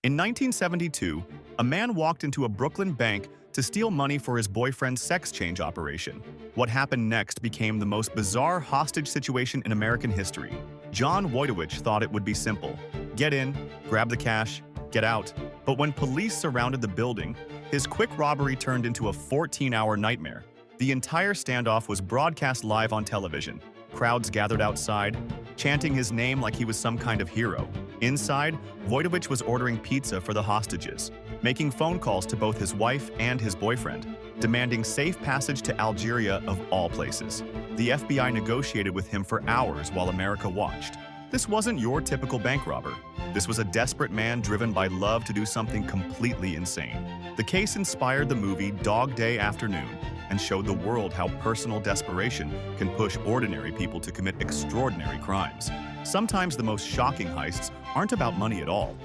In 1972, a man walked into a Brooklyn bank to steal money for his boyfriend's sex change operation. What happened next became the most bizarre hostage situation in American history. John Wojtowicz thought it would be simple. Get in, grab the cash, get out. But when police surrounded the building, his quick robbery turned into a 14-hour nightmare. The entire standoff was broadcast live on television. Crowds gathered outside, chanting his name like he was some kind of hero. Inside, Wojtowicz was ordering pizza for the hostages, making phone calls to both his wife and his boyfriend, demanding safe passage to Algeria of all places. The FBI negotiated with him for hours while America watched. This wasn't your typical bank robber. This was a desperate man driven by love to do something completely insane. The case inspired the movie Dog Day Afternoon and showed the world how personal desperation can push ordinary people to commit extraordinary crimes. Sometimes the most shocking heists aren't about money at all.